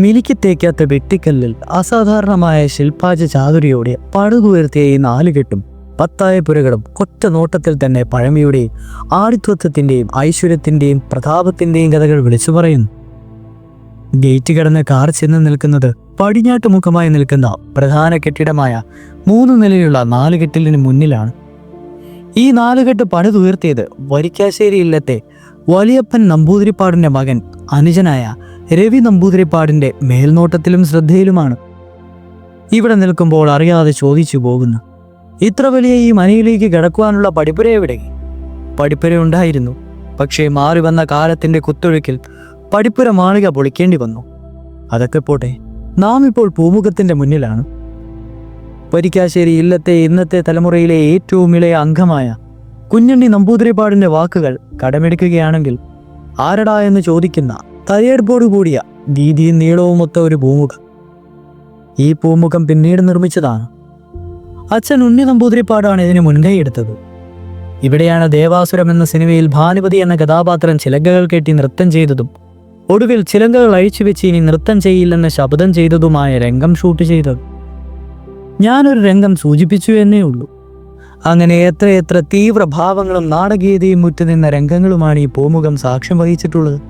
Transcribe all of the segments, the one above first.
മിനുക്കി തേക്കാത്ത വെട്ടിക്കല്ലിൽ അസാധാരണമായ ശില്പാജ ചാതുരിയോടെ പടുതുയർത്തിയ ഈ നാലുകെട്ടും പത്തായപ്പുരകളും ഒറ്റ നോട്ടത്തിൽ തന്നെ പഴമയുടെയും ആടിത്വത്വത്തിൻ്റെയും ഐശ്വര്യത്തിൻ്റെയും പ്രതാപത്തിൻ്റെയും കഥകൾ വിളിച്ചു പറയുന്നു. ഗേറ്റ് കടന്ന് കാർ ചെന്ന് നിൽക്കുന്നത് പടിഞ്ഞാട്ട് മുഖമായി നിൽക്കുന്ന പ്രധാന കെട്ടിടമായ 3 നിലയുള്ള നാലുകെട്ടിലിന് മുന്നിലാണ്. ഈ നാലുകെട്ട് പണിതുയർത്തിയത് വരിക്കാശ്ശേരി ഇല്ലത്തെ വലിയപ്പൻ നമ്പൂതിരിപ്പാടിൻ്റെ മകൻ അനുജനായ രവി നമ്പൂതിരിപ്പാടിൻ്റെ മേൽനോട്ടത്തിലും ശ്രദ്ധയിലുമാണ്. ഇവിടെ നിൽക്കുമ്പോൾ അറിയാതെ ചോദിച്ചു പോകുന്നു, ഇത്ര വലിയ ഈ മനയിലേക്ക് കിടക്കുവാനുള്ള പടിപ്പുര എവിടെ? പടിപ്പുര ഉണ്ടായിരുന്നു, പക്ഷേ മാറി വന്ന കാലത്തിൻ്റെ കുത്തൊഴുക്കിൽ പടിപ്പുര മാളിക പൊളിക്കേണ്ടി വന്നു. അതൊക്കെ പോട്ടെ, നാം ഇപ്പോൾ പൂമുഖത്തിൻ്റെ മുന്നിലാണ്. വരിക്കാശ്ശേരി ഇല്ലത്തെ ഇന്നത്തെ തലമുറയിലെ ഏറ്റവും ഇളയ അംഗമായ കുഞ്ഞണ്ണി നമ്പൂതിരിപ്പാടിൻ്റെ വാക്കുകൾ കടമെടുക്കുകയാണെങ്കിൽ ആരടാ എന്ന് ചോദിക്കുന്ന തലയെടുപ്പോടു കൂടിയ വീതിയും നീളവുമൊത്ത ഒരു പൂമുഖം. ഈ പൂമുഖം പിന്നീട് നിർമ്മിച്ചതാണ്. അച്ഛൻ ഉണ്ണി നമ്പൂതിരിപ്പാടാണ് ഇതിന് മുൻകൈയെടുത്തത്. ഇവിടെയാണ് ദേവാസുരം എന്ന സിനിമയിൽ ഭാനുപതി എന്ന കഥാപാത്രം ചിലങ്കകൾ കെട്ടി നൃത്തം ചെയ്തതും ഒടുവിൽ ചിലങ്കകൾ അഴിച്ചുവെച്ച് ഇനി നൃത്തം ചെയ്യില്ലെന്ന് ശപഥം ചെയ്തതുമായ രംഗം ഷൂട്ട് ചെയ്തത്. ഞാനൊരു രംഗം സൂചിപ്പിച്ചു എന്നേ ഉള്ളൂ. അങ്ങനെ എത്രയെത്ര തീവ്രഭാവങ്ങളും നാടകീയതയും മുറ്റുനിന്ന രംഗങ്ങളുമാണ് ഈ പൂമുഖം സാക്ഷ്യം വഹിച്ചിട്ടുള്ളത്.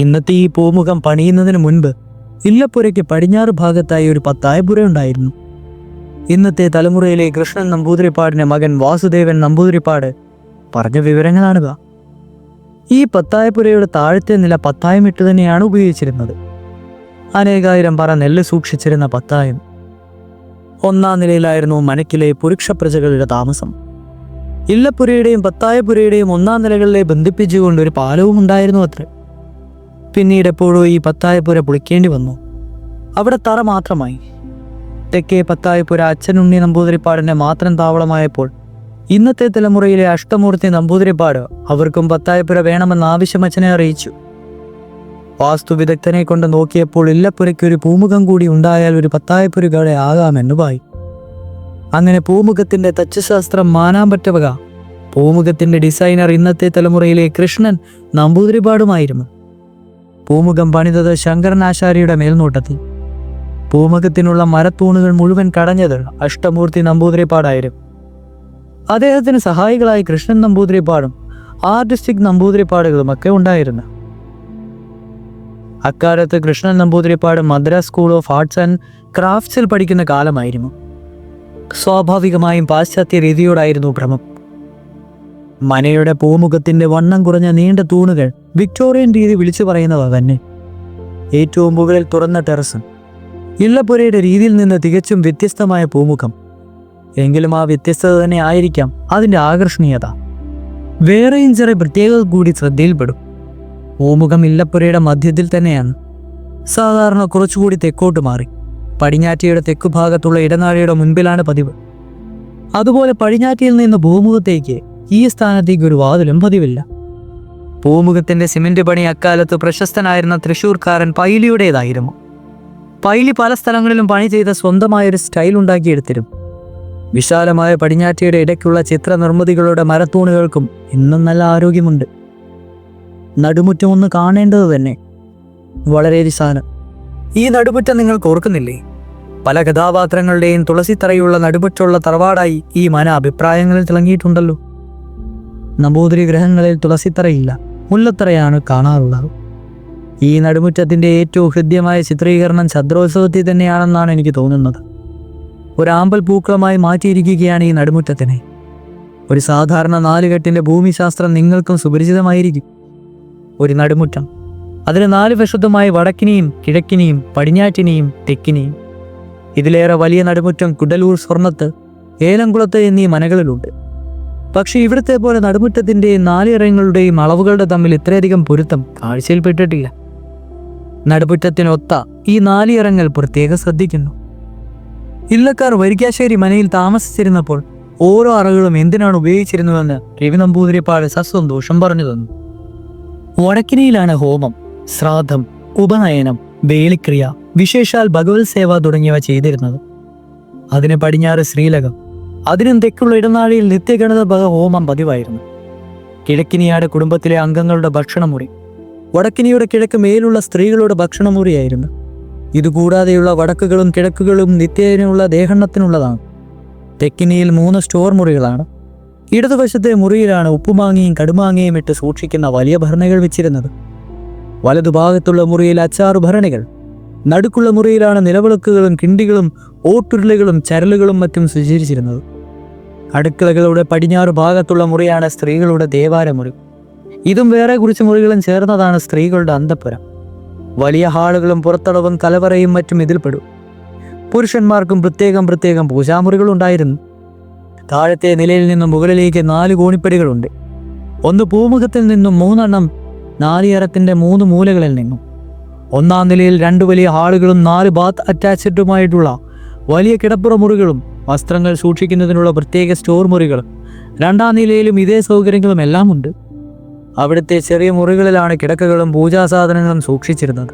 ഇന്നത്തെ ഈ പൂമുഖം പണിയുന്നതിന് മുൻപ് ഇല്ലപ്പുരയ്ക്ക് പടിഞ്ഞാറ് ഭാഗത്തായി ഒരു പത്തായപ്പുര ഉണ്ടായിരുന്നു. ഇന്നത്തെ തലമുറയിലെ കൃഷ്ണൻ നമ്പൂതിരിപ്പാടിൻ്റെ മകൻ വാസുദേവൻ നമ്പൂതിരിപ്പാട് പറഞ്ഞ വിവരങ്ങളാണുക. ഈ പത്തായപ്പുരയുടെ താഴത്തെ നില പത്തായം ഇട്ട് തന്നെയാണ് ഉപയോഗിച്ചിരുന്നത്. അനേകായിരം പറ നെല്ല് സൂക്ഷിച്ചിരുന്ന പത്തായം. 1-ാം നിലയിലായിരുന്നു മനക്കിലെ പുരുഷ പ്രജകളുടെ താമസം. ഇല്ലപ്പുരയുടെയും പത്തായപ്പുരയുടെയും 1-ാം നിലകളിലെ ബന്ധിപ്പിച്ചുകൊണ്ട് ഒരു പാലവും ഉണ്ടായിരുന്നു അത്രേ. പിന്നീട് എപ്പോഴോ ഈ പത്തായപ്പുര പൊളിക്കേണ്ടി വന്നു. അവിടെ തറ മാത്രമായി. തെക്കേ പത്തായപ്പുര അച്ഛൻ ഉണ്ണി നമ്പൂതിരിപ്പാടിൻ്റെ മാത്രം താവളമായപ്പോൾ ഇന്നത്തെ തലമുറയിലെ അഷ്ടമൂർത്തി നമ്പൂതിരിപ്പാട് അവർക്കും പത്തായപ്പുര വേണമെന്ന ആവശ്യം അച്ഛനെ അറിയിച്ചു. വാസ്തുവിദഗ്ധനെ കൊണ്ട് നോക്കിയപ്പോൾ ഇല്ലപ്പുരയ്ക്ക് ഒരു പൂമുഖം കൂടി ഉണ്ടായാൽ ഒരു പത്തായപ്പുരകളെ ആകാമെന്ന് പായി. അങ്ങനെ പൂമുഖത്തിൻ്റെ തച്ചുശാസ്ത്രം മാനാമ്പറ്റവക പൂമുഖത്തിൻ്റെ ഡിസൈനർ ഇന്നത്തെ തലമുറയിലെ കൃഷ്ണൻ നമ്പൂതിരിപ്പാടുമായിരുന്നു. പൂമുഖം പണിതത് ശങ്കരനാശാരിയുടെ മേൽനോട്ടത്തിൽ. പൂമുഖത്തിനുള്ള മരത്തൂണുകൾ മുഴുവൻ കടഞ്ഞത് അഷ്ടമൂർത്തി നമ്പൂതിരിപ്പാടായിരുന്നു. അദ്ദേഹത്തിന് സഹായികളായി കൃഷ്ണൻ നമ്പൂതിരിപ്പാടും ആർട്ടിസ്റ്റിക് നമ്പൂതിരിപ്പാടുകളുമൊക്കെ ഉണ്ടായിരുന്നു. അക്കാലത്ത് Krishnan Namboothiripad Madras school of arts and ക്രാഫ്റ്റ്സിൽ പഠിക്കുന്ന കാലമായിരുന്നു. സ്വാഭാവികമായും പാശ്ചാത്യ രീതിയോടായിരുന്നു ഭ്രമം. മനയുടെ പൂമുഖത്തിൻ്റെ വണ്ണം കുറഞ്ഞ നീണ്ട തൂണുകൾ വിക്ടോറിയൻ രീതി വിളിച്ചു പറയുന്നവ തന്നെ. ഏറ്റവും മുകളിൽ തുറന്ന ടെറസും ഇല്ലപ്പുരയുടെ രീതിയിൽ നിന്ന് തികച്ചും വ്യത്യസ്തമായ പൂമുഖം. എങ്കിലും ആ വ്യത്യസ്തത തന്നെ ആയിരിക്കാം അതിൻ്റെ ആകർഷണീയത. വേറെയും ചെറിയ പ്രത്യേകത കൂടി ശ്രദ്ധയിൽപ്പെടും. പൂമുഖം ഇല്ലപ്പുരയുടെ മധ്യത്തിൽ തന്നെയാണ്. സാധാരണ കുറച്ചുകൂടി തെക്കോട്ട് മാറി പടിഞ്ഞാറ്റിയുടെ തെക്കുഭാഗത്തുള്ള ഇടനാഴിയുടെ മുൻപിലാണ് പതിവ്. അതുപോലെ പടിഞ്ഞാറ്റിയിൽ നിന്ന് പൂമുഖത്തേക്ക് ഈ സ്ഥാനത്തേക്ക് ഒരു വാതിലും പതിവില്ല. പൂമുഖത്തിൻ്റെ സിമന്റ് പണി അക്കാലത്ത് പ്രശസ്തനായിരുന്ന തൃശ്ശൂർക്കാരൻ പൈലിയുടേതായിരുന്നു. പൈലി പല സ്ഥലങ്ങളിലും പണി ചെയ്ത സ്വന്തമായൊരു സ്റ്റൈൽ ഉണ്ടാക്കിയെടുത്തിരും. വിശാലമായ പടിഞ്ഞാറ്റിയുടെ ഇടയ്ക്കുള്ള ചിത്രനിർമ്മിതികളുടെ മരത്തൂണുകൾക്കും ഇന്നും നല്ല ആരോഗ്യമുണ്ട്. നടുമുറ്റം ഒന്ന് കാണേണ്ടത് തന്നെ. വളരെ വിശാലം. ഈ നടുമുറ്റം നിങ്ങൾക്ക് ഓർക്കുന്നില്ലേ? പല കഥാപാത്രങ്ങളുടെയും തുളസിത്തറയുള്ള നടുമുറ്റുള്ള തറവാടായി ഈ മന അഭിപ്രായങ്ങളിൽ തിളങ്ങിയിട്ടുണ്ടല്ലോ. നമ്പൂതിരി ഗ്രഹങ്ങളിൽ തുളസിത്തറയില്ല, മുല്ലത്തറയാണ് കാണാറുള്ളത്. ഈ നടുമുറ്റത്തിൻ്റെ ഏറ്റവും ഹൃദ്യമായ ചിത്രീകരണം ഛദ്രോത്സവത്തിൽ തന്നെയാണെന്നാണ് എനിക്ക് തോന്നുന്നത്. ഒരാമ്പൽ പൂക്കളമായി മാറ്റിയിരിക്കുകയാണ് ഈ നടുമുറ്റത്തിനെ. ഒരു സാധാരണ നാലുകെട്ടിൻ്റെ ഭൂമിശാസ്ത്രം നിങ്ങൾക്കും സുപരിചിതമായിരിക്കും. ഒരു നടുമുറ്റം, അതിന് 4 വശത്തുമായി വടക്കിനെയും കിഴക്കിനെയും പടിഞ്ഞാറ്റിനെയും തെക്കിനെയും. ഇതിലേറെ വലിയ നടുമുറ്റം കുടലൂർ, സ്വർണ്ണത്ത്, ഏലംകുളത്ത് എന്നീ മനകളിലുണ്ട്. പക്ഷേ ഇവിടുത്തെ പോലെ നടുമുറ്റത്തിൻ്റെയും 4 ഇറങ്ങളുടെയും അളവുകളുടെ തമ്മിൽ ഇത്രയധികം പൊരുത്തം കാഴ്ചയിൽപ്പെട്ടിട്ടില്ല. നടുമുറ്റത്തിനൊത്ത ഈ 4 ഇറങ്ങൾ പ്രത്യേകം ശ്രദ്ധിക്കുന്നു. ഇല്ലക്കാർ വരിക്കാശ്ശേരി മനയിൽ താമസിച്ചിരുന്നപ്പോൾ ഓരോ അറകളും എന്തിനാണ് ഉപയോഗിച്ചിരുന്നുവെന്ന് രവി നമ്പൂതിരിപ്പാട് സസന്തോഷം പറഞ്ഞു തന്നു. വടക്കിനിയിലാണ് ഹോമം, ശ്രാദ്ധം, ഉപനയനം, വേളിക്രിയ, വിശേഷാൽ ഭഗവത് സേവ തുടങ്ങിയവ ചെയ്തിരുന്നത്. അതിന് പടിഞ്ഞാറ് ശ്രീലകം, അതിനും തെക്കുള്ള ഇടനാഴിയിൽ നിത്യഗണത ഹോമം പതിവായിരുന്നു. കിഴക്കിനിയാണ് കുടുംബത്തിലെ അംഗങ്ങളുടെ ഭക്ഷണമുറി. വടക്കിനിയുടെ കിഴക്ക് മേലുള്ള സ്ത്രീകളുടെ ഭക്ഷണമുറിയായിരുന്നു. ഇതുകൂടാതെയുള്ള വടക്കുകളും കിഴക്കുകളും നിത്യേനയുള്ള ദേഹണ്ണത്തിനുള്ളതാണ്. തെക്കിനിയിൽ 3 സ്റ്റോർ മുറികളാണ്. ഇടതുവശത്തെ മുറിയിലാണ് ഉപ്പുമാങ്ങയും കടുമാങ്ങയും ഇട്ട് സൂക്ഷിക്കുന്ന വലിയ ഭരണികൾ വെച്ചിരുന്നത്. വലതുഭാഗത്തുള്ള മുറിയിൽ അച്ചാറു ഭരണികൾ. നടുക്കുള്ള മുറിയിലാണ് നിലവിളക്കുകളും കിണ്ടികളും ഓട്ടുരുളകളും ചരലുകളും മറ്റും സജ്ജീകരിച്ചിരുന്നത്. അടുക്കളകളുടെ പടിഞ്ഞാറ് ഭാഗത്തുള്ള മുറിയാണ് സ്ത്രീകളുടെ ദേവാലമുറി. ഇതും വേറെ കുറച്ച് മുറികളും ചേർന്നതാണ് സ്ത്രീകളുടെ അന്തഃപുരം. വലിയ ഹാളുകളും പുറത്തളവും കലവറയും മറ്റും ഇതിൽപ്പെടും. പുരുഷന്മാർക്കും പ്രത്യേകം പൂജാമുറികളുണ്ടായിരുന്നു. താഴത്തെ നിലയിൽ നിന്നും മുകളിലേക്ക് 4 കോണിപ്പടികളുണ്ട്. ഒന്ന് പൂമുഖത്തിൽ നിന്നും 3 എണ്ണം നാലിയറത്തിന്റെ 3 മൂലകളിൽ നിന്നും. ഒന്നാം നിലയിൽ 2 വലിയ ഹാളുകളും 4 ബാത്ത് അറ്റാച്ച്ഡുമായിട്ടുള്ള വലിയ കിടപ്പുറ മുറികളും വസ്ത്രങ്ങൾ സൂക്ഷിക്കുന്നതിനുള്ള പ്രത്യേക സ്റ്റോർ മുറികളും. 2ാം നിലയിലും ഇതേ സൗകര്യങ്ങളും എല്ലാം ഉണ്ട്. അവിടുത്തെ ചെറിയ മുറികളിലാണ് കിടക്കകളും പൂജാസാധനങ്ങളും സൂക്ഷിച്ചിരുന്നത്.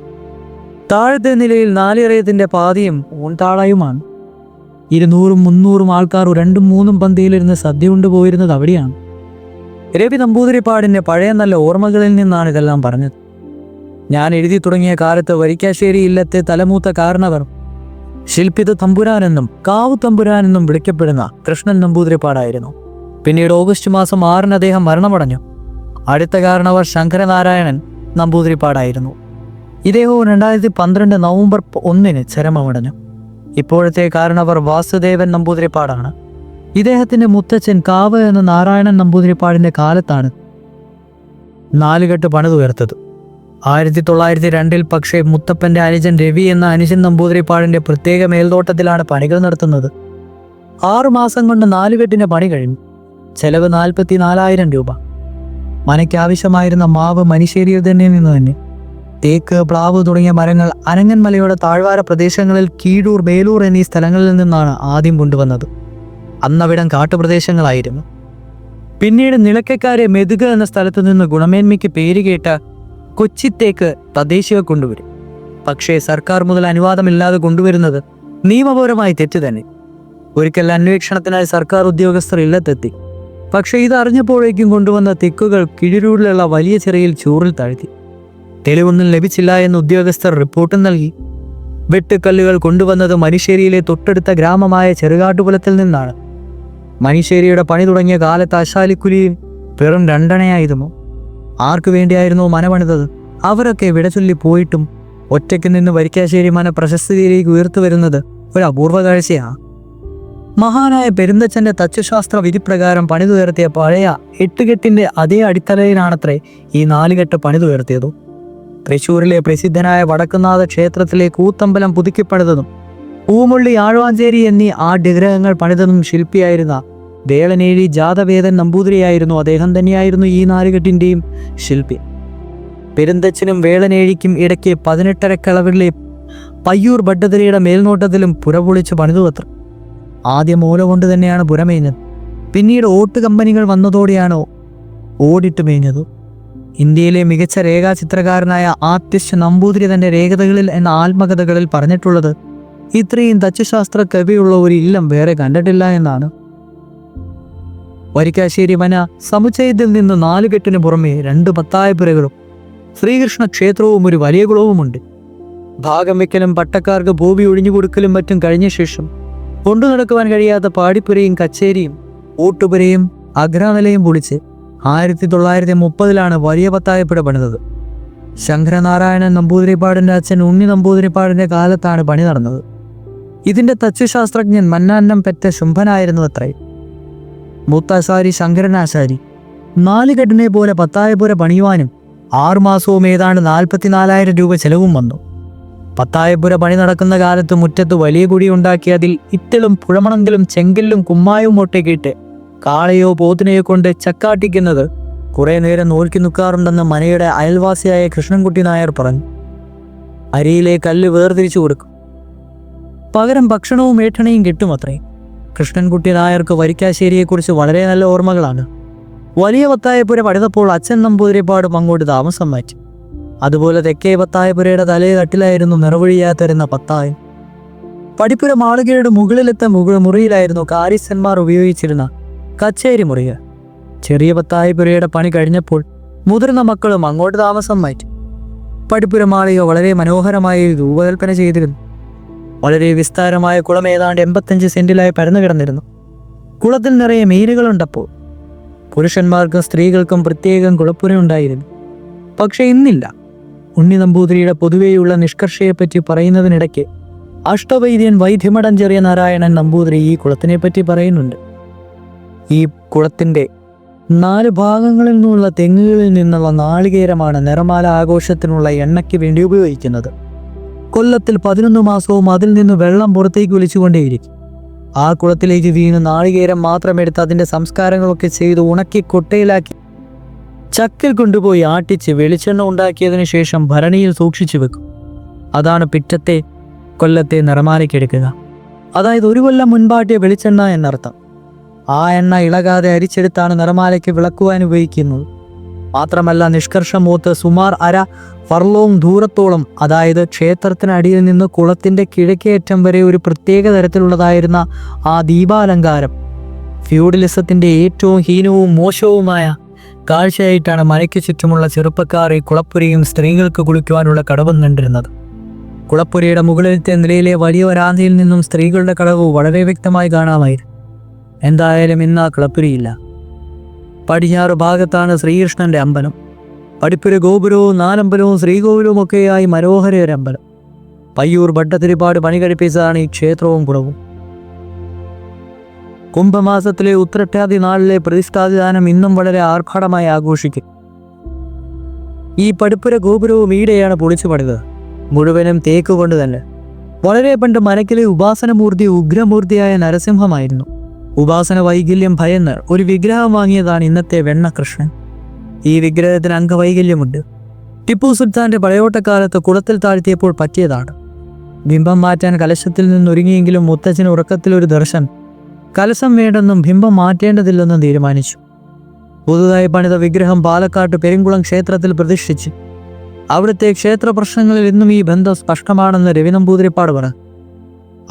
താഴത്തെ നിലയിൽ നാലിയറയത്തിന്റെ പാതിയും ഊൺതാളയുമാണ്. 200-300 ആൾക്കാർ 2-3 പന്തിയിലിരുന്ന് സദ്യ കൊണ്ടുപോയിരുന്നത് അവിടെയാണ്. രവി നമ്പൂതിരിപ്പാടിന്റെ പഴയ നല്ല ഓർമ്മകളിൽ നിന്നാണ് ഇതെല്ലാം പറഞ്ഞത്. ഞാൻ എഴുതി തുടങ്ങിയ കാലത്ത് വരിക്കാശ്ശേരി ഇല്ലത്തെ തലമൂത്ത കാരണവർ ശില്പിത തമ്പുരാനെന്നും കാവു തമ്പുരാനെന്നും വിളിക്കപ്പെടുന്ന കൃഷ്ണൻ നമ്പൂതിരിപ്പാടായിരുന്നു. പിന്നീട് ഓഗസ്റ്റ് മാസം 6-ന് അദ്ദേഹം മരണമടഞ്ഞു. അടുത്ത കാരണവർ ശങ്കരനാരായണൻ നമ്പൂതിരിപ്പാടായിരുന്നു. ഇദ്ദേഹവും 2012 നവംബർ 1-ന് ചരമമടഞ്ഞു. ഇപ്പോഴത്തെ കാരണവർ വാസുദേവൻ നമ്പൂതിരിപ്പാടാണ്. ഇദ്ദേഹത്തിന്റെ മുത്തച്ഛൻ കാവ് എന്ന നാരായണൻ നമ്പൂതിരിപ്പാടിന്റെ കാലത്താണ് 4 കെട്ട് പണിതുയർത്തത്. 1902-ൽ പക്ഷേ മുത്തപ്പന്റെ അനുജൻ രവി എന്ന അനുജൻ നമ്പൂതിരിപ്പാടിന്റെ പ്രത്യേക മേൽനോട്ടത്തിലാണ് പണികൾ നടത്തുന്നത്. 6 മാസം കൊണ്ട് 4 കെട്ടിന്റെ പണി കഴിഞ്ഞു. ചെലവ് 44,000 രൂപ. മനയ്ക്കാവശ്യമായിരുന്ന മാവ് മനിശ്ശേരിയിൽ നിന്ന് തേക്ക്, പ്ലാവ് തുടങ്ങിയ മരങ്ങൾ അനങ്ങൻമലയുടെ താഴ്വാര പ്രദേശങ്ങളിൽ കീഴൂർ, ബേലൂർ എന്നീ സ്ഥലങ്ങളിൽ നിന്നാണ് ആദ്യം കൊണ്ടുവന്നത്. അന്നവിടം കാട്ടുപ്രദേശങ്ങളായിരുന്നു. പിന്നീട് നിലക്കക്കാരെ മെതുക എന്ന സ്ഥലത്തു നിന്ന് ഗുണമേന്മയ്ക്ക് പേരുകേട്ട കൊച്ചിത്തേക്ക് തദ്ദേശീയർ കൊണ്ടുവരും. പക്ഷേ സർക്കാർ മുതൽ അനുവാദമില്ലാതെ കൊണ്ടുവരുന്നത് നിയമപരമായി തെറ്റ് തന്നെ. ഒരിക്കൽ അന്വേഷണത്തിനായി സർക്കാർ ഉദ്യോഗസ്ഥർ ഇല്ലത്തെത്തി. പക്ഷേ ഇതറിഞ്ഞപ്പോഴേക്കും കൊണ്ടുവന്ന തെക്കുകൾ കിഴിരൂരിലുള്ള വലിയ ചിറയിൽ ചൂറിൽ താഴ്ത്തി. തെളിവൊന്നും ലഭിച്ചില്ല എന്ന് ഉദ്യോഗസ്ഥർ റിപ്പോർട്ടും നൽകി. വെട്ടുകല്ലുകൾ കൊണ്ടുവന്നത് മനിശ്ശേരിയിലെ തൊട്ടടുത്ത ഗ്രാമമായ ചെറുകാട്ടുപുലത്തിൽ നിന്നാണ്. മനിശ്ശേരിയുടെ പണി തുടങ്ങിയ കാലത്ത് അശാലിക്കുലിയും വെറും 2 അണയായിരുന്നു. ആർക്കു വേണ്ടിയായിരുന്നു മന പണിതത്? അവരൊക്കെ വിടചൊല്ലി പോയിട്ടും ഒറ്റയ്ക്ക് നിന്ന് വരിക്കാശ്ശേരി മന പ്രശസ്തിയിലേക്ക് ഉയർത്തു വരുന്നത് ഒരു അപൂർവ കാഴ്ചയാണ്. മഹാനായ പെരുന്തച്ഛന്റെ തച്ചുശാസ്ത്ര വിധിപ്രകാരം പണിതുയർത്തിയ പഴയ 8 കെട്ടിന്റെ അതേ അടിത്തറയിലാണത്രേ ഈ 4 കെട്ട് പണിതുയർത്തിയതു. തൃശ്ശൂരിലെ പ്രസിദ്ധനായ വടക്കുന്നാഥ ക്ഷേത്രത്തിലെ കൂത്തമ്പലം പുതുക്കിപ്പണിതതും പൂമുള്ളി, ആഴ്വാഞ്ചേരി എന്നീ ആഢ്യഗ്രഹങ്ങൾ പണിതതും ശില്പിയായിരുന്ന വേളനേഴി ജാതവേദൻ നമ്പൂതിരിയായിരുന്നു. അദ്ദേഹം തന്നെയായിരുന്നു ഈ 4 കെട്ടിന്റെയും ശില്പി. പെരുന്തച്ഛനും വേളനേഴിക്കും ഇടയ്ക്ക് 18 കളവിലെ പയ്യൂർ ഭട്ടതിരിയുടെ മേൽനോട്ടത്തിലും പുരപൊളിച്ച് പണിതുവത്ര. ആദ്യം ഓല കൊണ്ട് തന്നെയാണ് പുരമേഞ്ഞത്. പിന്നീട് ഓട്ട് കമ്പനികൾ വന്നതോടെയാണ് ഓടിട്ട് മേഞ്ഞത്. ഇന്ത്യയിലെ മികച്ച രേഖാചിത്രകാരനായ ആർട്ടിസ്റ്റ് നമ്പൂതിരി തന്റെ രേഖകളിൽ എന്ന ആത്മകഥകളിൽ പറഞ്ഞിട്ടുള്ളത് ഇത്രയും തച്ചുശാസ്ത്ര കവിയുള്ള ഒരു ഇല്ലം വേറെ കണ്ടിട്ടില്ല എന്നാണ്. വരിക്കാശ്ശേരി മന സമുച്ചയത്തിൽ നിന്ന് 4 കെട്ടിന് പുറമെ 2 പത്തായപ്പുരകളും ശ്രീകൃഷ്ണ ക്ഷേത്രവും ഒരു വലിയ കുളവുമുണ്ട്. ഭാഗം വയ്ക്കലും പട്ടക്കാർക്ക് ഭൂമി ഒഴിഞ്ഞുകൊടുക്കലും മറ്റും കഴിഞ്ഞ ശേഷം കൊണ്ടു നടക്കുവാൻ കഴിയാത്ത പാടിപ്പുരയും കച്ചേരിയും ഊട്ടുപുരയും അഗ്രനിലയും പൊളിച്ച് 1930-ലാണ് വലിയ പത്തായപ്പുര പണിതത്. ശങ്കരനാരായണൻ നമ്പൂതിരിപ്പാടിന്റെ അച്ഛൻ ഉണ്ണി നമ്പൂതിരിപ്പാടിന്റെ കാലത്താണ് പണി നടന്നത്. ഇതിന്റെ തച്ചുശാസ്ത്രജ്ഞൻ മന്നാന്നം പെറ്റ ശുംഭനായിരുന്നു അത്രേ. മൂത്താശാരി ശങ്കരനാശാരി 4 കെട്ടിനെ പോലെ പത്തായപ്പുര പണിയുവാനും 6 മാസവും ഏതാണ്ട് 44,000 രൂപ ചെലവും വന്നു. പത്തായപ്പുര പണി നടക്കുന്ന കാലത്ത് മുറ്റത്ത് വലിയ കുഴി ഉണ്ടാക്കി അതിൽ ഇത്തളും പുഴമണങ്കിലും ചെങ്കല്ലും കുമ്മായവും ഒട്ടേക്കിട്ട് കാളയോ പോത്തിനെയോ കൊണ്ട് ചക്കാട്ടിക്കുന്നത് കുറെ നേരം നോക്കി നിൽക്കാറുണ്ടെന്ന് മനയുടെ അയൽവാസിയായ കൃഷ്ണൻകുട്ടി നായർ പറഞ്ഞു. അരിയിലെ കല്ല് വേർതിരിച്ചു കൊടുക്കും. പകരം ഭക്ഷണവും ഏട്ടണയും കിട്ടുമത്രേ. കൃഷ്ണൻകുട്ടി നായർക്ക് വരിക്കാശ്ശേരിയെക്കുറിച്ച് വളരെ നല്ല ഓർമ്മകളാണ്. വലിയ പത്തായപ്പുര പണിതപ്പോൾ അച്ഛൻ നമ്പൂതിരിപ്പാടും അങ്ങോട്ട് താമസം മാറ്റി. അതുപോലെ തെക്കേ പത്തായപ്പുരയുടെ തലേ തട്ടിലായിരുന്നു നിറവൊഴിയാത്തിരുന്ന പത്തായം. പടിപ്പുര മാളികയുടെ മുകളിലത്തെ മുറിയിലായിരുന്നു കാര്യസ്ഥന്മാർ ഉപയോഗിച്ചിരുന്ന കച്ചേരി മുറികൾ. ചെറിയ പത്തായപ്പുരയുടെ പണി കഴിഞ്ഞപ്പോൾ മുതിർന്ന മക്കളും അങ്ങോട്ട് താമസം മാറ്റി. പടിപ്പുര മാളിക വളരെ മനോഹരമായി രൂപകൽപ്പന ചെയ്തിരുന്നു. വളരെ വിസ്താരമായ കുളം ഏതാണ്ട് 85 സെന്റിലായി പരന്നു കിടന്നിരുന്നു. കുളത്തിൽ നിറയെ മീനുകളുണ്ടപ്പോൾ. പുരുഷന്മാർക്കും സ്ത്രീകൾക്കും പ്രത്യേകം കുളപ്പുര ഉണ്ടായിരുന്നു. പക്ഷെ ഇന്നില്ല. ഉണ്ണി നമ്പൂതിരിയുടെ പൊതുവെയുള്ള നിഷ്കർഷയെപ്പറ്റി പറയുന്നതിനിടയ്ക്ക് അഷ്ടവൈദ്യൻ വൈദ്യമഠം ചെറിയ നാരായണൻ നമ്പൂതിരി ഈ കുളത്തിനെപ്പറ്റി പറയുന്നുണ്ട്. ഈ കുളത്തിൻ്റെ 4 ഭാഗങ്ങളിൽ നിന്നുള്ള തെങ്ങുകളിൽ നിന്നുള്ള നാളികേരമാണ് നിറമാല ആഘോഷത്തിനുള്ള എണ്ണയ്ക്ക് വേണ്ടി ഉപയോഗിക്കുന്നത്. കൊല്ലത്തിൽ 11 മാസവും അതിൽ നിന്ന് വെള്ളം പുറത്തേക്ക് ഒലിച്ചുകൊണ്ടേയിരിക്കും. ആ കുളത്തിലേക്ക് വീണ് നാളികേരം മാത്രം എടുത്ത് അതിൻ്റെ സംസ്കാരങ്ങളൊക്കെ ചെയ്ത് ഉണക്കി കൊട്ടയിലാക്കി ചക്കിൽ കൊണ്ടുപോയി ആട്ടിച്ച് വെളിച്ചെണ്ണ ഉണ്ടാക്കിയതിനു ശേഷം ഭരണിയിൽ സൂക്ഷിച്ചു വെക്കും. അതാണ് പിറ്റത്തെ കൊല്ലത്തെ നിറമാലയ്ക്കെടുക്കുക. അതായത് 1 കൊല്ലം മുൻപാട്ടിയ വെളിച്ചെണ്ണ എന്നർത്ഥം. ആ എണ്ണ ഇളകാതെ അരിച്ചെടുത്താണ് നിറമാലയ്ക്ക് വിളക്കുവാൻ ഉപയോഗിക്കുന്നത്. മാത്രമല്ല നിഷ്കർഷമൂത്ത് സുമാർ 1/2 ഫർലോങ് ദൂരത്തോളം, അതായത് ക്ഷേത്രത്തിനടിയിൽ നിന്ന് കുളത്തിൻ്റെ കിഴക്കേയറ്റം വരെ ഒരു പ്രത്യേക തരത്തിലുള്ളതായിരുന്ന ആ ദീപാലങ്കാരം ഫ്യൂഡലിസത്തിൻ്റെ ഏറ്റവും ഹീനവും മോശവുമായ കാഴ്ചയായിട്ടാണ് മലയ്ക്ക് ചുറ്റുമുള്ള ചെറുപ്പക്കാർ ഈ കുളപ്പുരയും സ്ത്രീകൾക്ക് കുളിക്കുവാനുള്ള കടവും കണ്ടിരുന്നത്. കുളപ്പുരയുടെ മുകളിലത്തെ നിലയിലെ വലിയ വരാന്തയിൽ നിന്നും സ്ത്രീകളുടെ കടവ് വളരെ വ്യക്തമായി കാണാമായിരുന്നു. എന്തായാലും ഇന്ന് ആ കുളപ്പുരയില്ല. പടിഞ്ഞാറ് ഭാഗത്താണ് ശ്രീകൃഷ്ണന്റെ അമ്പലം. പടിപ്പുര ഗോപുരവും 4 അമ്പലവും ശ്രീകോവിലവും ഒക്കെയായി മനോഹര ഒരു അമ്പലം. പയ്യൂർ ഭട്ടതിരിപ്പാട് പണി കഴിപ്പിച്ചതാണ് ഈ ക്ഷേത്രവും കുളവും. കുംഭമാസത്തിലെ ഉത്രട്ടാതി നാളിലെ പ്രതിഷ്ഠാദിദാനം ഇന്നും വളരെ ആർഭാടമായി ആഘോഷിക്കും. ഈ പടിപ്പുര ഗോപുരവും ഈടെയാണ് പൊളിച്ചു പണിതത്. മുഴുവനും തേക്ക് കൊണ്ട് തന്നെ. വളരെ പണ്ട് മനക്കിലെ ഉപാസനമൂർത്തി ഉഗ്രമൂർത്തിയായ നരസിംഹമായിരുന്നു. ഉപാസന വൈകല്യം ഭയന്ന് ഒരു വിഗ്രഹം വാങ്ങിയതാണ് ഇന്നത്തെ വെണ്ണകൃഷ്ണൻ. ഈ വിഗ്രഹത്തിന് അംഗവൈകല്യമുണ്ട്. ടിപ്പു സുൽത്താന്റെ പടയോട്ടക്കാലത്ത് കുളത്തിൽ താഴ്ത്തിയപ്പോൾ പറ്റിയതാണ്. ബിംബം മാറ്റാൻ കലശത്തിൽ നിന്നൊരുങ്ങിയെങ്കിലും മുത്തച്ഛന് ഉറക്കത്തിലൊരു ദർശനം. കലശം വേണ്ടെന്നും ബിംബം മാറ്റേണ്ടതില്ലെന്നും തീരുമാനിച്ചു. പുതുതായി പണിത വിഗ്രഹം പാലക്കാട്ട് പെരുങ്കുളം ക്ഷേത്രത്തിൽ പ്രതിഷ്ഠിച്ചു. അവിടുത്തെ ക്ഷേത്ര പ്രശ്നങ്ങളിൽ ഇന്നും ഈ ബന്ധം സ്പഷ്ടമാണെന്ന് രവി നമ്പൂതിരിപ്പാട് പറഞ്ഞു.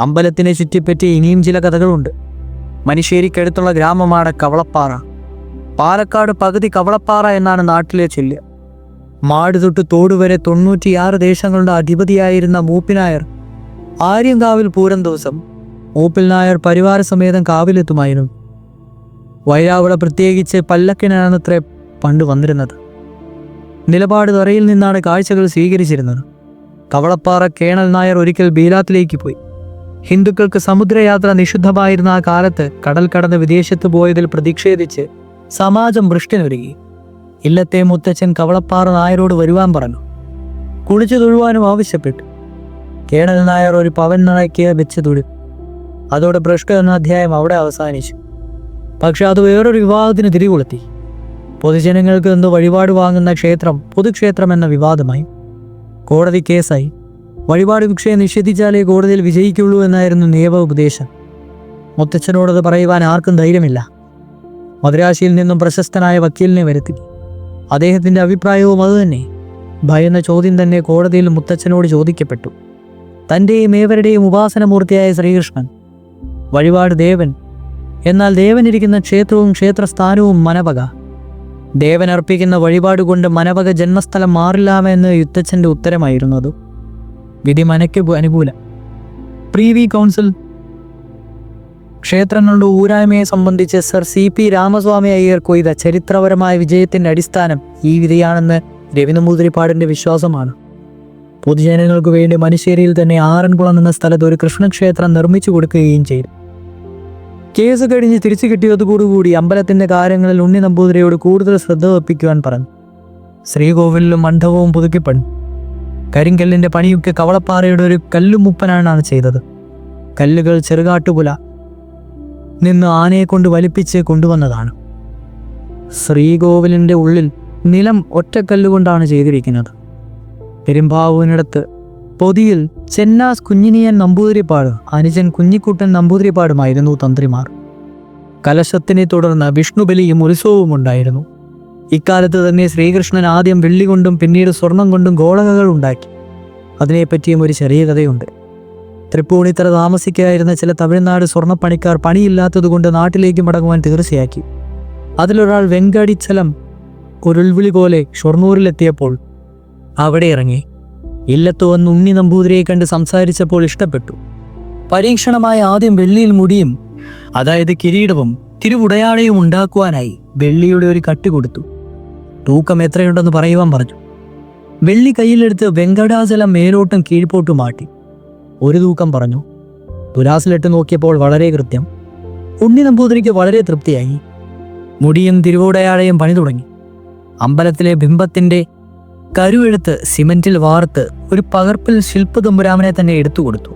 അമ്പലത്തിനെ ചുറ്റിപ്പറ്റി ഇനിയും ചില കഥകളുണ്ട്. മനിശ്ശേരിക്കടുത്തുള്ള ഗ്രാമമാണ് കവളപ്പാറ. പാലക്കാട് പകുതി കവളപ്പാറ എന്നാണ് നാട്ടിലെ ചൊല്ല്. മാട് തൊട്ട് തോട് വരെ 96 ദേശങ്ങളുടെ അധിപതിയായിരുന്ന മൂപ്പിനായർ ആര്യങ്കാവിൽ പൂരം ദിവസം മൂപ്പിൽ നായർ പരിവാര സമേതം കാവിലെത്തുമായിരുന്നു. വൈരാവിള പ്രത്യേകിച്ച് പല്ലക്കിനാണത്രേ പണ്ട് വന്നിരുന്നത്. നിലപാട് തറയിൽ നിന്നാണ് കാഴ്ചകൾ സ്വീകരിച്ചിരുന്നത്. കവളപ്പാറ കേണൽ നായർ ഒരിക്കൽ ബീലാത്തിലേക്ക് പോയി. ഹിന്ദുക്കൾക്ക് സമുദ്രയാത്ര നിഷിദ്ധമായിരുന്ന ആ കാലത്ത് കടൽ കടന്ന് വിദേശത്ത് പോയതിൽ പ്രതിഷേധിച്ച് സമാജം വൃഷ്ടിനൊരുങ്ങി. ഇല്ലത്തെ മുത്തച്ഛൻ കവളപ്പാറ നായരോട് വരുവാൻ പറഞ്ഞു. കുളിച്ചു തൊഴുവാനും ആവശ്യപ്പെട്ടു. കേണൽ നായർ ഒരു പവൻ നടക്കിയ വെച്ച് തൊഴു. അതോടെ ഭ്രഷ്ട് എന്ന അധ്യായം അവിടെ അവസാനിച്ചു. പക്ഷെ അത് വേറൊരു വിവാദത്തിന് തിരികൊളുത്തി. പൊതുജനങ്ങൾക്ക് നിന്ന് വഴിപാട് വാങ്ങുന്ന ക്ഷേത്രം പൊതുക്ഷേത്രം എന്ന വിവാദമായി. കോടതി കേസായി. വഴിപാട് ഭിക്ഷയെ നിഷേധിച്ചാലേ കോടതിയിൽ വിജയിക്കുള്ളൂ എന്നായിരുന്നു നിയമ ഉപദേശം. മുത്തച്ഛനോടത് പറയുവാൻ ആർക്കും ധൈര്യമില്ല. മദ്രാശിയിൽ നിന്നും പ്രശസ്തനായ വക്കീലിനെ വരുത്തി. അദ്ദേഹത്തിൻ്റെ അഭിപ്രായവും അതുതന്നെ. ഭയന്ന ചോദ്യം തന്നെ കോടതിയിൽ മുത്തച്ഛനോട് ചോദിക്കപ്പെട്ടു. തൻ്റെയും ഏവരുടെയും ഉപാസനമൂർത്തിയായ ശ്രീകൃഷ്ണൻ, വഴിപാട് ദേവൻ, എന്നാൽ ദേവൻ ഇരിക്കുന്ന ക്ഷേത്രവും ക്ഷേത്രസ്ഥാനവും മനവക. ദേവൻ അർപ്പിക്കുന്ന വഴിപാട് കൊണ്ട് മനവക ജന്മസ്ഥലം മാറില്ലാമെന്ന് യുത്തച്ഛൻ്റെ ഉത്തരമായിരുന്നത്. വിധി മനയ്ക്ക് അനുകൂലം. പ്രീവി കൗൺസിൽ ക്ഷേത്രങ്ങളുടെ ഊരായ്മയെ സംബന്ധിച്ച് സർ CP രാമസ്വാമി അയ്യർ കൊയ്ത ചരിത്രപരമായ വിജയത്തിൻ്റെ അടിസ്ഥാനം ഈ വിധിയാണെന്ന് രവി നമ്പൂതിരിപ്പാടിൻ്റെ വിശ്വാസമാണ്. പൊതുജനങ്ങൾക്ക് വേണ്ടി മനുശ്ശേരിയിൽ തന്നെ ആറൻകുളം എന്ന സ്ഥലത്ത് ഒരു കൃഷ്ണക്ഷേത്രം നിർമ്മിച്ചു കൊടുക്കുകയും ചെയ്തു. കേസ് കഴിഞ്ഞ് തിരിച്ചു കിട്ടിയതോടുകൂടി അമ്പലത്തിൻ്റെ കാര്യങ്ങളിൽ ഉണ്ണി നമ്പൂതിരിയോട് കൂടുതൽ ശ്രദ്ധ വെപ്പിക്കുവാൻ പറഞ്ഞു. ശ്രീകോവിലും മണ്ഡപവും പുതുക്കിപ്പണി. കരിങ്കല്ലിൻ്റെ പണിയൊക്കെ കവളപ്പാറയുടെ ഒരു കല്ലുമുപ്പനാണ് ചെയ്തത്. കല്ലുകൾ ചെറുകാട്ടുപുല നിന്ന് ആനയെ കൊണ്ട് വലിപ്പിച്ച് കൊണ്ടുവന്നതാണ്. ശ്രീകോവിലിൻ്റെ ഉള്ളിൽ നിലം ഒറ്റക്കല്ലുകൊണ്ടാണ് ചെയ്തിരിക്കുന്നത്. പെരുമ്പാവൂരിനടുത്ത് പൊതിയിൽ ചെന്നാസ് കുഞ്ഞിനിയൻ നമ്പൂതിരിപ്പാട് അനുജൻ കുഞ്ഞിക്കുട്ടൻ നമ്പൂതിരിപ്പാടുമായിരുന്നു തന്ത്രിമാർ. കലശത്തിനെ തുടർന്ന് വിഷ്ണുബലിയും ഉത്സവവും ഉണ്ടായിരുന്നു. ഇക്കാലത്ത് തന്നെ ശ്രീകൃഷ്ണൻ ആദ്യം വെള്ളി കൊണ്ടും പിന്നീട് സ്വർണം കൊണ്ടും ഗോളകകൾ ഉണ്ടാക്കി. അതിനെപ്പറ്റിയും ഒരു ചെറിയ കഥയുണ്ട്. തൃപ്പൂണിത്തറ താമസിക്കായിരുന്ന ചില തമിഴ്നാട് സ്വർണ്ണപ്പണിക്കാർ പണിയില്ലാത്തതുകൊണ്ട് നാട്ടിലേക്ക് മടങ്ങുവാൻ തീർച്ചയാക്കി. അതിലൊരാൾ വെങ്കടിച്ചലം ഒരുൾവിളി പോലെ ഷൊർണൂരിലെത്തിയപ്പോൾ അവിടെ ഇറങ്ങി. ഇല്ലത്ത് വന്ന് ഉണ്ണി നമ്പൂതിരിയെ കണ്ട് സംസാരിച്ചപ്പോൾ ഇഷ്ടപ്പെട്ടു. പരീക്ഷണമായി ആദ്യം വെള്ളിയിൽ മുടിയും, അതായത് കിരീടവും തിരുവുടയാടയും ഉണ്ടാക്കുവാനായി വെള്ളിയുടെ ഒരു കട്ടി കൊടുത്തു. തൂക്കം എത്രയുണ്ടെന്ന് പറയുവാൻ പറഞ്ഞു. വെള്ളി കയ്യിലെടുത്ത് വെങ്കടാചലം മേലോട്ടും കീഴ്പോട്ടും മാറ്റി. ഒരു തൂക്കം പറഞ്ഞു. തുലാസിലിട്ട് നോക്കിയപ്പോൾ വളരെ കൃത്യം. ഉണ്ണി നമ്പൂതിരിക്ക് വളരെ തൃപ്തിയായി. മുടിയും തിരുവുടയാടയും പണി തുടങ്ങി. അമ്പലത്തിലെ ബിംബത്തിന്റെ കരുവെടുത്ത് സിമന്റിൽ വാർത്ത് ഒരു പകർപ്പിൽ ശില്പതമ്പുരാമനെ തന്നെ എടുത്തു കൊടുത്തു.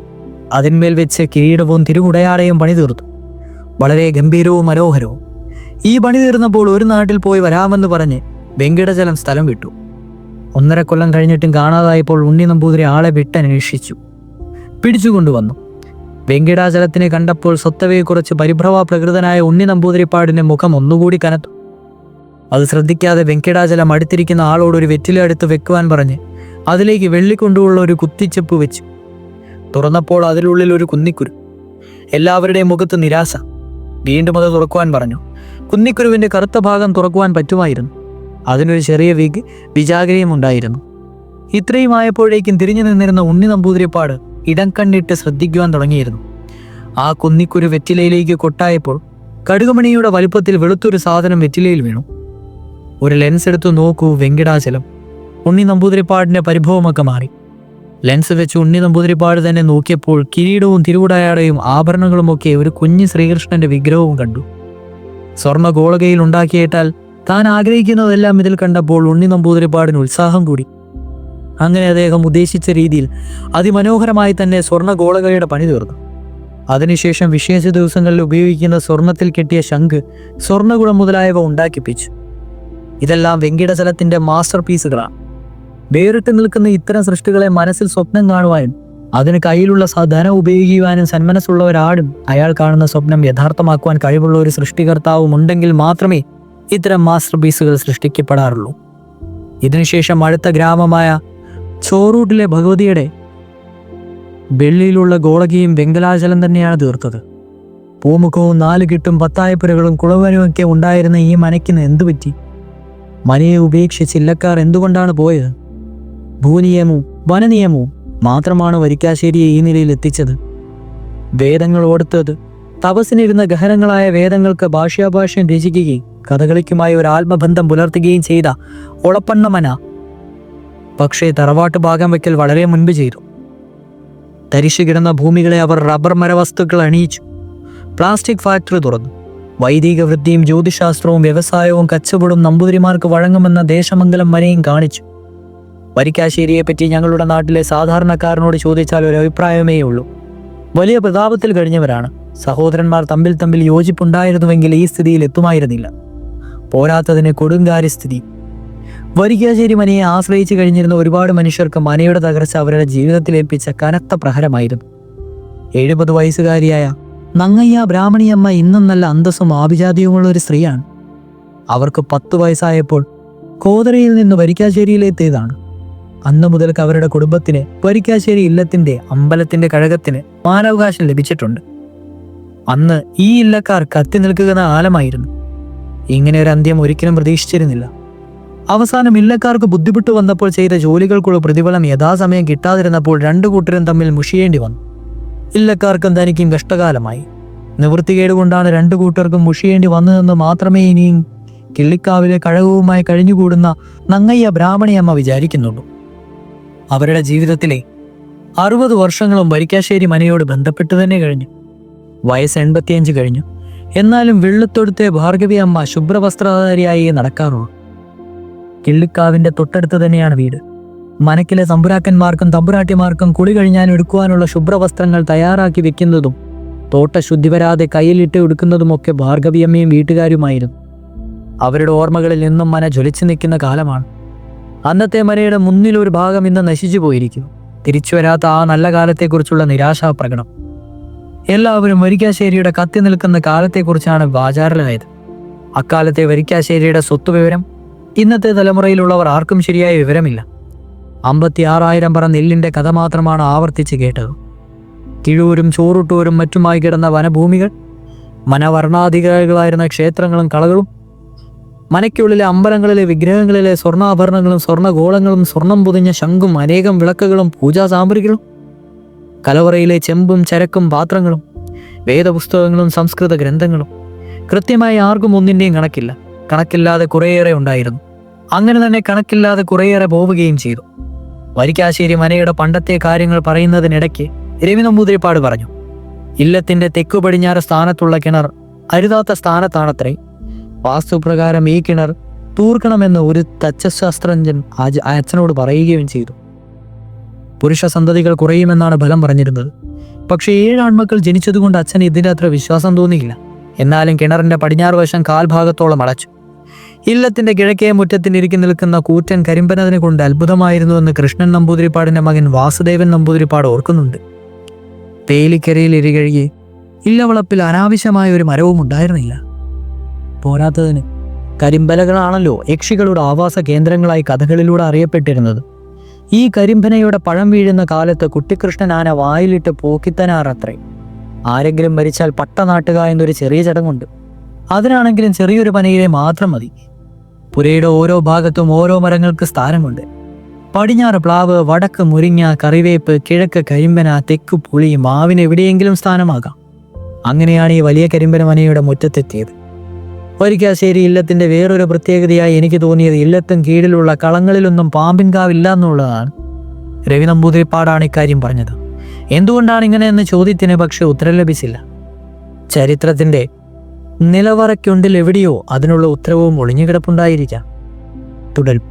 അതിന്മേൽ വെച്ച് കിരീടവും തിരുവുടയാടയും പണി തീർത്തു. വളരെ ഗംഭീരവും മനോഹരവും. ഈ പണി തീർന്നപ്പോൾ ഒരു നാട്ടിൽ പോയി വരാമെന്ന് പറഞ്ഞ് വെങ്കടചലം സ്ഥലം വിട്ടു. 1.5 കൊല്ലം കഴിഞ്ഞിട്ടും കാണാതായപ്പോൾ ഉണ്ണി നമ്പൂതിരി ആളെ വിട്ടന്വേഷിച്ചു. പിടിച്ചുകൊണ്ടുവന്നു. വെങ്കടാചലത്തിനെ കണ്ടപ്പോൾ സ്വത്തവയെക്കുറിച്ച് പരിഭ്രമ പ്രകൃതനായ ഉണ്ണി നമ്പൂതിരിപ്പാടിന്റെ മുഖം ഒന്നുകൂടി കനത്തു. അത് ശ്രദ്ധിക്കാതെ വെങ്കടാചലം അടുത്തിരിക്കുന്ന ആളോട് ഒരു വെറ്റില എടുത്ത് വെക്കുവാൻ പറഞ്ഞ് അതിലേക്ക് വെള്ളിക്കൊണ്ടുള്ള ഒരു കുത്തിച്ചെപ്പ് വെച്ചു. തുറന്നപ്പോൾ അതിനുള്ളിൽ ഒരു കുന്നിക്കുരു. എല്ലാവരുടെയും മുഖത്ത് നിരാശ. വീണ്ടും അത് തുറക്കുവാൻ പറഞ്ഞു. കുന്നിക്കുരുവിന്റെ കറുത്ത ഭാഗം തുറക്കുവാൻ പറ്റുമായിരുന്നു. അതിനൊരു ചെറിയ വിജാഗരയും ഉണ്ടായിരുന്നു. ഇത്രയും ആയപ്പോഴേക്കും തിരിഞ്ഞു നിന്നിരുന്ന ഉണ്ണി നമ്പൂതിരിപ്പാട് ഇടം കണ്ടിട്ട് ശ്രദ്ധിക്കുവാൻ തുടങ്ങിയിരുന്നു. ആ കുന്നിക്കുരു വെറ്റിലയിലേക്ക് കൊട്ടായപ്പോൾ കടുകുമണിയുടെ വലുപ്പത്തിൽ വെളുത്തൊരു സാധനം വെറ്റിലയിൽ വീണു. ഒരു ലെൻസ് എടുത്തു നോക്കൂ വെങ്കടാചലം. ഉണ്ണി നമ്പൂതിരിപ്പാടിന്റെ പരിഭവമൊക്കെ മാറി. ലെൻസ് വെച്ച് ഉണ്ണി നമ്പൂതിരിപ്പാട് തന്നെ നോക്കിയപ്പോൾ കിരീടവും തിരുവുടയാടയും ആഭരണങ്ങളുമൊക്കെ ഒരു കുഞ്ഞു ശ്രീകൃഷ്ണന്റെ വിഗ്രഹവും കണ്ടു. സ്വർണ്ണ ഗോളകയിൽ ഉണ്ടാക്കിയിട്ടാൽ താൻ ആഗ്രഹിക്കുന്നതെല്ലാം ഇതിൽ കണ്ടപ്പോൾ ഉണ്ണി നമ്പൂതിരിപ്പാടിന് ഉത്സാഹം കൂടി. അങ്ങനെ അദ്ദേഹം ഉദ്ദേശിച്ച രീതിയിൽ അതിമനോഹരമായി തന്നെ സ്വർണ്ണ ഗോളകയുടെ പണി തീർന്നു. അതിനുശേഷം വിശേഷ ദിവസങ്ങളിൽ ഉപയോഗിക്കുന്ന സ്വർണത്തിൽ കെട്ടിയ ശംഖ്, സ്വർണ്ണകുടം മുതലായവ ഉണ്ടാക്കിപ്പിച്ചു. ഇതെല്ലാം വെങ്കടചലത്തിന്റെ മാസ്റ്റർ പീസുകളാണ്. വേറിട്ട് നിൽക്കുന്ന ഇത്തരം സൃഷ്ടികളെ മനസ്സിൽ സ്വപ്നം കാണുവാനും അതിന് കയ്യിലുള്ള ധനം ഉപയോഗിക്കുവാനും സന്മനസ്സുള്ള ഒരാളും അയാൾ കാണുന്ന സ്വപ്നം യഥാർത്ഥമാക്കുവാൻ കഴിവുള്ള ഒരു സൃഷ്ടികർത്താവും ഉണ്ടെങ്കിൽ മാത്രമേ ഇത്തരം മാസ്റ്റർ പീസുകൾ സൃഷ്ടിക്കപ്പെടാറുള്ളൂ. ഇതിനുശേഷം അടുത്ത ഗ്രാമമായ ചോറൂട്ടിലെ ഭഗവതിയുടെ വെള്ളിയിലുള്ള ഗോളകയും വെങ്കടാചലം തന്നെയാണ് തീർത്തത്. പൂമുഖവും 4 കെട്ടും 10 ആയപ്പുരകളും കുളവനുമൊക്കെ ഉണ്ടായിരുന്ന ഈ മനയ്ക്കിന് എന്തുപറ്റി? മനയെ ഉപേക്ഷിച്ച് ഇല്ലക്കാർ എന്തുകൊണ്ടാണ് പോയത്? ഭൂനിയമവും വനനിയമവും മാത്രമാണ് വരിക്കാശ്ശേരിയെ ഈ നിലയിൽ എത്തിച്ചത്. വേദങ്ങൾ ഓടുത്തത് തപസ്സിനിരുന്ന ഗഹനങ്ങളായ വേദങ്ങൾക്ക് ഭാഷ്യാഭാഷ്യം രചിക്കുകയും കഥകളിക്കുമായി ഒരു ആത്മബന്ധം പുലർത്തുകയും ചെയ്ത ഒളപ്പണ്ണമന പക്ഷേ തറവാട്ട് ഭാഗം വയ്ക്കൽ വളരെ മുൻപ് ചെയ്തു. തരിശു കിടന്ന ഭൂമികളെ അവർ റബ്ബർ മരവസ്തുക്കൾ അണിയിച്ചു. പ്ലാസ്റ്റിക് ഫാക്ടറി തുറന്നു. വൈദിക വൃത്തിയും ജ്യോതിശാസ്ത്രവും വ്യവസായവും കച്ചവടവും നമ്പൂതിരിമാർക്ക് വഴങ്ങുമെന്ന ദേശമംഗലം മനയും കാണിച്ചു. വരിക്കാശ്ശേരിയെപ്പറ്റി ഞങ്ങളുടെ നാട്ടിലെ സാധാരണക്കാരനോട് ചോദിച്ചാൽ ഒരു അഭിപ്രായമേ ഉള്ളൂ. വലിയ പ്രതാപത്തിൽ കഴിഞ്ഞവരാണ്. സഹോദരന്മാർ തമ്മിൽ യോജിപ്പുണ്ടായിരുന്നുവെങ്കിൽ ഈ സ്ഥിതിയിൽ എത്തുമായിരുന്നില്ല. പോരാത്തതിന് കൊടുങ്കാര്യസ്ഥിതി. വരിക്കാശ്ശേരി മനയെ ആശ്രയിച്ചു കഴിഞ്ഞിരുന്ന ഒരുപാട് മനുഷ്യർക്ക് മനയുടെ തകർച്ച അവരുടെ ജീവിതത്തിലേൽപ്പിച്ച കനത്ത പ്രഹരമായിരുന്നു. 70 വയസ്സുകാരിയായ നങ്ങയ്യ ബ്രാഹ്മണിയമ്മ ഇന്നും നല്ല അന്തസ്സും ആഭിജാത്യവുമുള്ള ഒരു സ്ത്രീയാണ്. അവർക്ക് 10 വയസ്സായപ്പോൾ കോതറയിൽ നിന്ന് വരിക്കാശ്ശേരിയിലെത്തിയതാണ്. അന്നു മുതൽക്ക് അവരുടെ കുടുംബത്തിന് വരിക്കാശ്ശേരി ഇല്ലത്തിന്റെ അമ്പലത്തിന്റെ കഴകത്തിന് മാനവകാശം ലഭിച്ചിട്ടുണ്ട്. അന്ന് ഈ ഇല്ലക്കാർ കത്തി നിൽക്കുന്ന കാലമായിരുന്നു. ഇങ്ങനെ ഒരു അന്ത്യം ഒരിക്കലും പ്രതീക്ഷിച്ചിരുന്നില്ല. അവസാനം ഇല്ലക്കാർക്ക് ബുദ്ധിമുട്ട് വന്നപ്പോൾ ചെയ്ത ജോലികൾക്കുള്ള പ്രതിഫലം യഥാസമയം കിട്ടാതിരുന്നപ്പോൾ 2 കൂട്ടരും തമ്മിൽ മുഷിയേണ്ടി വന്നു. ഇല്ലക്കാർക്കും തനിക്കും കഷ്ടകാലമായി. നിവൃത്തികേട് കൊണ്ടാണ് 2 കൂട്ടർക്കും മുഷിയേണ്ടി വന്നതെന്ന് മാത്രമേ ഇനിയും കിള്ളിക്കാവിലെ കഴകവുമായി കഴിഞ്ഞുകൂടുന്ന നങ്ങയ്യ ബ്രാഹ്മണിയമ്മ വിചാരിക്കുന്നുള്ളൂ. അവരുടെ ജീവിതത്തിലെ 60 വർഷങ്ങളും വരിക്കാശ്ശേരി മനയോട് ബന്ധപ്പെട്ട് തന്നെ കഴിഞ്ഞു. വയസ്സ് 85 കഴിഞ്ഞു. എന്നാലും വെള്ളത്തൊടുത്തെ ഭാർഗവി അമ്മ ശുഭ്രവസ്ത്രധാരിയായി നടക്കാറുള്ളൂ. കിള്ളിക്കാവിന്റെ തൊട്ടടുത്ത് തന്നെയാണ് വീട്. മനക്കിലെ തമ്പുരാക്കന്മാർക്കും തമ്പുരാട്ടിമാർക്കും കുളി കഴിഞ്ഞാൽ എടുക്കുവാനുള്ള ശുഭ്രവസ്ത്രങ്ങൾ തയ്യാറാക്കി വെക്കുന്നതും തോട്ട ശുദ്ധി വരാതെ കയ്യിലിട്ട് എടുക്കുന്നതുമൊക്കെ ഭാർഗവിയമ്മയും വീട്ടുകാരുമായിരുന്നു. അവരുടെ ഓർമ്മകളിൽ നിന്നും മന ജ്വലിച്ചു നിൽക്കുന്ന കാലമാണ്. അന്നത്തെ മനയുടെ മുന്നിലൊരു ഭാഗം ഇന്ന് നശിച്ചു പോയിരിക്കുന്നു. തിരിച്ചു വരാത്ത ആ നല്ല കാലത്തെക്കുറിച്ചുള്ള നിരാശാപ്രകടനം. എല്ലാവരും വരിക്കാശ്ശേരിയുടെ കത്തി നിൽക്കുന്ന കാലത്തെക്കുറിച്ചാണ് വാചാരലായത്. അക്കാലത്തെ വരിക്കാശ്ശേരിയുടെ സ്വത്ത് വിവരം ഇന്നത്തെ തലമുറയിലുള്ളവർ ആർക്കും ശരിയായ വിവരമില്ല. 56,000 പറ നെല്ലിന്റെ കഥ മാത്രമാണ് ആവർത്തിച്ച് കേട്ടത്. കിഴൂരും ചോറുട്ടൂരും മറ്റുമായി കിടന്ന വനഭൂമികൾ, മനവർണാധികാരികളായിരുന്ന ക്ഷേത്രങ്ങളും കളകളും, മനയ്ക്കുള്ളിലെ അമ്പലങ്ങളിലെ വിഗ്രഹങ്ങളിലെ സ്വർണ്ണാഭരണങ്ങളും സ്വർണ്ണഗോളങ്ങളും സ്വർണം പൊതിഞ്ഞ ശംഖും അനേകം വിളക്കുകളും പൂജാ സാമഗ്രികളും, കലവറയിലെ ചെമ്പും ചരക്കും പാത്രങ്ങളും വേദപുസ്തകങ്ങളും സംസ്കൃത ഗ്രന്ഥങ്ങളും, കൃത്യമായി ആർക്കും ഒന്നിൻ്റെയും കണക്കില്ലാതെ കുറേയേറെ ഉണ്ടായിരുന്നു. അങ്ങനെ തന്നെ കണക്കില്ലാതെ കുറേയേറെ പോവുകയും ചെയ്തു. വരിക്കാശ്ശേരി മനയുടെ പണ്ടത്തെ കാര്യങ്ങൾ പറയുന്നതിനിടയ്ക്ക് രവി നമ്പൂതിരിപ്പാട് പറഞ്ഞു, ഇല്ലത്തിന്റെ തെക്കു പടിഞ്ഞാറ് സ്ഥാനത്തുള്ള കിണർ അരുതാത്ത സ്ഥാനത്താണത്രേ. വാസ്തുപ്രകാരം ഈ കിണർ തൂർക്കണമെന്ന് ഒരു തച്ചശാസ്ത്രജ്ഞൻ അച്ഛനോട് പറയുകയും ചെയ്തു. പുരുഷ സന്തതികൾ കുറയുമെന്നാണ് ഫലം പറഞ്ഞിരുന്നത്. പക്ഷേ 7 ആൺമക്കൾ ജനിച്ചതുകൊണ്ട് അച്ഛന് ഇതിൻ്റെ അത്ര വിശ്വാസം തോന്നിയില്ല. എന്നാലും കിണറിന്റെ പടിഞ്ഞാറ് വശം കാൽഭാഗത്തോളം അടച്ചു. ഇല്ലത്തിന്റെ കിഴക്കേ മുറ്റത്തിനിരിക്കി നിൽക്കുന്ന കൂറ്റൻ കരിമ്പനതിനെ കൊണ്ട് അത്ഭുതമായിരുന്നുവെന്ന് കൃഷ്ണൻ നമ്പൂതിരിപ്പാടിന്റെ മകൻ വാസുദേവൻ നമ്പൂതിരിപ്പാട് ഓർക്കുന്നുണ്ട്. തേലിക്കരയിൽ ഇരികഴുകി ഇല്ലവളപ്പിൽ അനാവശ്യമായ ഒരു മരവും ഉണ്ടായിരുന്നില്ല. പോരാത്തതിന് കരിമ്പലകളാണല്ലോ യക്ഷികളുടെ ആവാസ കേന്ദ്രങ്ങളായി കഥകളിലൂടെ അറിയപ്പെട്ടിരുന്നത്. ഈ കരിമ്പനയുടെ പഴം വീഴുന്ന കാലത്ത് കുട്ടിക്കൃഷ്ണൻ ആന വായിലിട്ട് പോക്കിത്തനാറത്രേ. ആരെങ്കിലും മരിച്ചാൽ പട്ട നാട്ടുക എന്നൊരു ചെറിയ ചടങ്ങുണ്ട്. അതിനാണെങ്കിലും ചെറിയൊരു പനയിലെ മാത്രം മതി. പുരയുടെ ഓരോ ഭാഗത്തും ഓരോ മരങ്ങൾക്ക് സ്ഥാനമുണ്ട്. പടിഞ്ഞാറ് പ്ലാവ്, വടക്ക് മുരിങ്ങ, കറിവേപ്പ്, കിഴക്ക് കരിമ്പന, തെക്ക് പുളി, മാവിന് എവിടെയെങ്കിലും സ്ഥാനമാകാം. അങ്ങനെയാണ് ഈ വലിയ കരിമ്പന മനയുടെ മുറ്റത്തെത്തിയത്. വരിക്കാശ്ശേരി ഇല്ലത്തിന്റെ വേറൊരു പ്രത്യേകതയായി എനിക്ക് തോന്നിയത് ഇല്ലത്തും കീഴിലുള്ള കളങ്ങളിലൊന്നും പാമ്പിൻകാവില്ല എന്നുള്ളതാണ്. രവി നമ്പൂതിരിപ്പാടാണ് ഇക്കാര്യം പറഞ്ഞത്. എന്തുകൊണ്ടാണ് ഇങ്ങനെ എന്ന ചോദ്യത്തിന് പക്ഷെ ഉത്തരം ലഭിച്ചില്ല. ചരിത്രത്തിന്റെ നിലവറയ്ക്കുണ്ടിൽ എവിടെയോ അതിനുള്ള ഉത്തരവും ഒളിഞ്ഞുകിടപ്പുണ്ടായിരിക്കാം. തുടരും.